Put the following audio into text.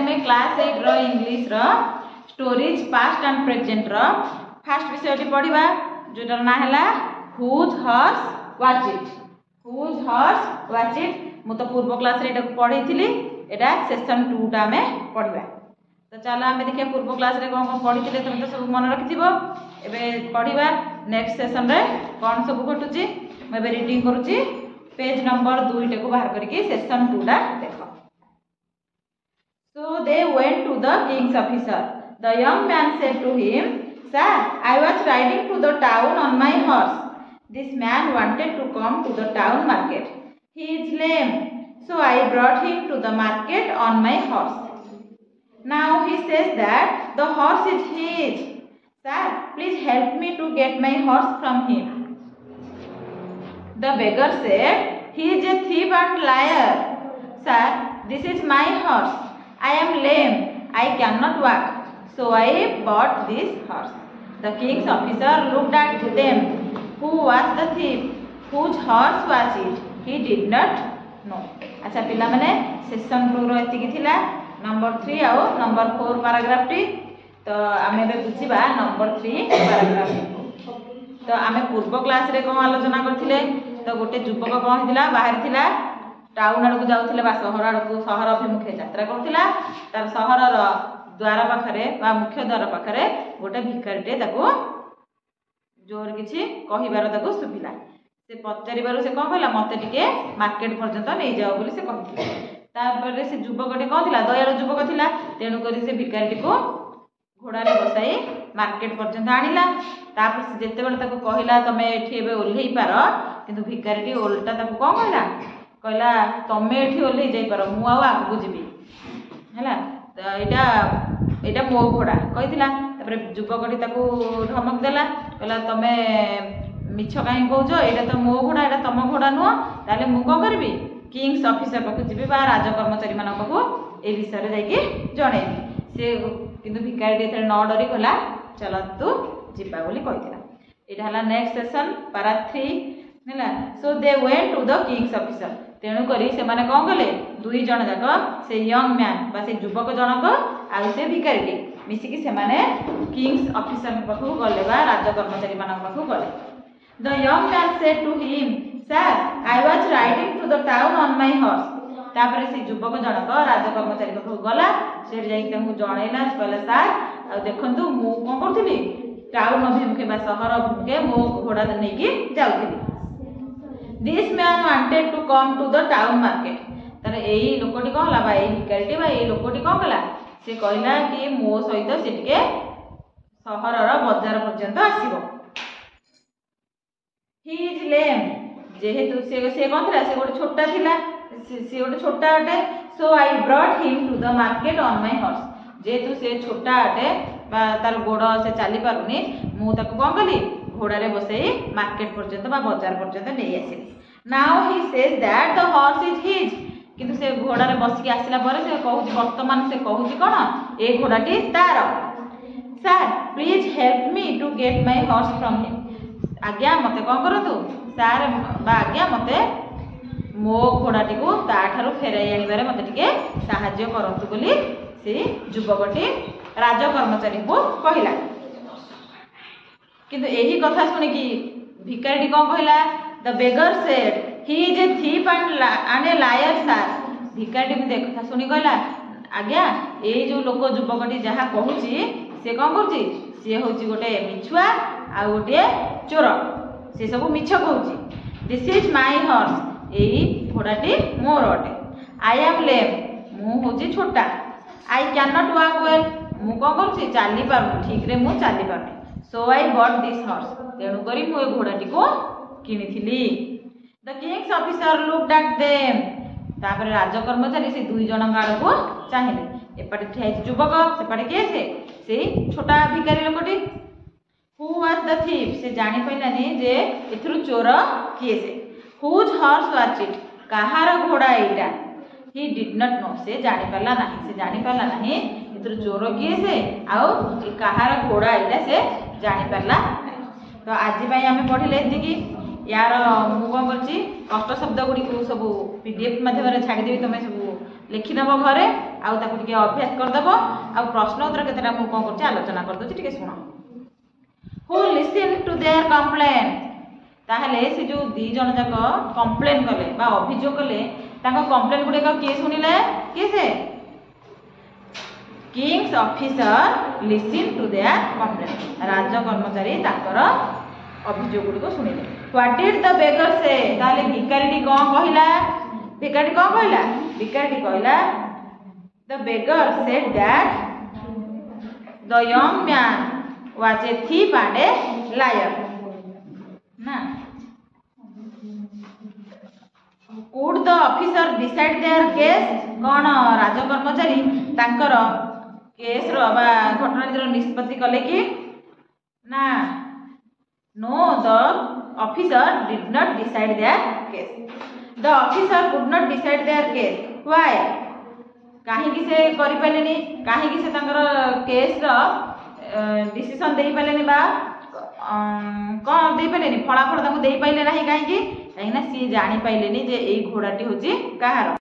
आम क्लास 8 रो इंग्लिश रो स्टोरीज पास्ट एंड प्रेजेंट रो फास्ट विषय पढ़ा जोटार ना है whose horse was it. Whose horse was it मु तो पूर्व क्लास रे पढ़ी थी एटा सेशन 2 टा आम पढ़ा। तो चलो आम देखिए पूर्व क्लास रे कौन कौन पढ़ी थे तुम तो सब मन रखिथिबो। एबे पढ़िबा नेक्स्ट सेशन रे कौन सब घटुची मैं रीडिंग करूची पेज नंबर 2 टा बाहर करके सेशन 2 टा देख। So they went to the king's officer. The young man said to him, "Sir, I was riding to the town on my horse. This man wanted to come to the town market. He is lame, so I brought him to the market on my horse. Now he says that the horse is his. Sir, please help me to get my horse from him." The beggar said, "He is a thief and liar. Sir, this is my horse. I am lame. I cannot walk. So I bought this horse." The king's officer looked at them. Who was the thief? Whose horse was it? He did not know. अच्छा पिला माने session 2 रो एतिकी थिला number 3 आउ number 4 paragraph T. तो आमे बे बुझिबा number 3 paragraph. तो आमे पूर्व क्लास रे कोन आलोचना करथिले तो गोटे युवक कोन हिला बाहर थिला टाउन आड़ को जाउथिले बा शहर आड़ को शहर अभिमुखे यात्रा करथिला। तार शहर रो द्वार पाखरे बा मुख्य द्वार पाखरे गोटे भिखारीटे ताको जोर किछि कहिबार ताको सुबिला। से पचारिबारु से कोन कहला मते टिके मार्केट पर्यंत नै जाओ बोली से कहथिले। तापर से युवकटे कोन थिला दयाळु युवक थिला तेनु करी से भिखारीटी को घोड़ारे बसाई मार्केट पर्यंत आनिला। तापर से जेते बेले ताको कहला तमे एठी एबे ओल्हेई पार किंतु भिखारीटी ओल्टा ताको कोन कहला कहला तमे एठी ओल्हेई जाई पार मु आ आगु जिबी हैला तो एटा मो घोड़ा कहिथिला। तापर युवकटी ताको धमक देला कहला तमे मिछ काई कहउछ एटा तो मो घोड़ा एटा तम घोड़ा नुह ताले मु कोन करबी किंग्स ऑफिसर पाखु जिबी बा राज कर्मचारी मान पाखु ए विषय रे जाईकी जणेबी। से किंतु भिखारीटी एथरे न डरी कहला चल तू जिबा बोली कहिथिला। एटा हला नेक्स्ट सेशन पारा 3 हैला। So they went to the king's officer तेणु करी से माने कोन गले दुई जण जाक से यंग मैन बा से युवक जनक आ से भिखारीटी मिसिकी से माने किंग्स ऑफिसर पाखु गले बा राज कर्मचारी मान पाखु गले। The young man said to him, "Sir, I was riding to the town on my horse." तापर से युवक जनक राज कर्मचारी पाखु गला से जाई तमु जणैला कहला सर आ देखंतु मु कोन करथिली टाउन अभिमुखे बा शहर अभिमुखे मो घोड़ा नेकी जाउथिली। This man wanted to come to the town market. तारे एई लोकटी कहला बा एई भिखारीटी बा एई लोकटी कोन कहला से कहला कि मो सहित से टिके शहर रो बाजार पर्यंत आसीबो। He is lame. जेहेतु से कोन थिला से गोटे छोटा थिला से गोटे छोटा अटे। So I brought him to the market on my horse. जेहेतु से छोटा अटे बा तार गोड़ से चली पारुनी मु ताको कोन कली घोड़ा रे बसई मार्केट पर्यंत बा बाजार पर्यंत नै आसिली। Now he says that the horse is his. किंतु से घोड़ा रे बसिकी आसिला परे से कहूची वर्तमान से कहूची कोन ए घोड़ाटी तार। Sir, please help me to get my horse from him. आज्ञा मते कोन करतु सार बा आज्ञा मते मो घोड़ाटी को ताठारु फेराई आनिबारे मते टिके सहाय्य करतु बोली से युवकटी राज कर्मचारी को कहिला। किंतु एही कथा सुनि कि भिखारीटी कोन कहिला the beggar said, "He is a thief and a liar, sir." भिखारीटी भी देखा सुनि कहला आज्ञा ए जो लोक युवकटी जहा कहूची से कोन करची से होची गोटे मिछुआ आ गोटे चोर से सब मिछ कहूची। दिस इज माय हॉर्स एई घोड़ाटी मोर अटे। आई एम लेम मु होची छोटा। I can not walk well मु कोन करची चाली पारु ठीक रे मु चाली पारु। So I bought this horse तेणु करी मु ए घोड़ाटी को किनिथिली। The king's officer looked at them तापर राज कर्मचारी से दुई जण गाड़ को चाहिए एपटे ठिया युवक सेपटे किए से छोटा भिखारी लोकटी। हु वाज द थीफ से जानी पाइलानी जे एथरु चोर किए से। हुज हॉर्स वाज इट कहार घोड़ा एटा। ही डिड नॉट नो से जानी पाला नाही से जानी पाला नाही एथरु चोर किए से आउ कहार घोड़ा एटा से जानी पाला नाही। तो आज भाई आमे पढ़िले एतिकी यार मु कौन कर कष्ट शब्द गुड़ी को सब पीडीएफ माध्यम छाड़देवी तुम सब लिखिदेव घरे आउ ताकू टिके अभ्यास करदेव आ प्रश्न उत्तर केतेटा मु कोन करछि आलोचना कर दोछि टिके सुनो who listen to their complain ताहले से जो दी जन जाक कंप्लेन कले बा अभियोग कले ताको कंप्लेन गुडे का के सुनिले के से king's officer listen to their complain राज कर्मचारी ताकर अभियोग गुडी को सुनिले व्हाट डिड द बेगर से ताले भिखारीटी कोन कहिला भिखारी कोन कहिला भिखारीटी कहिला the beggar said that the young man was a thief and a liar ना could the officer decide their case कोन राज कर्मचारी तांकर केस रो बा घटना रो निष्पत्ति कले कि ना know the officer did not decide there case the officer could not decide there case why काहे कि से करि पालेनी काहे कि से तांकर केस रो डिसीजन देई पालेनी बा कोन देई पालेनी फलाफल तांको देई पाइले नाही काहे कि सी जानी पाइलेनी जे एई घोड़ाटी होची काहार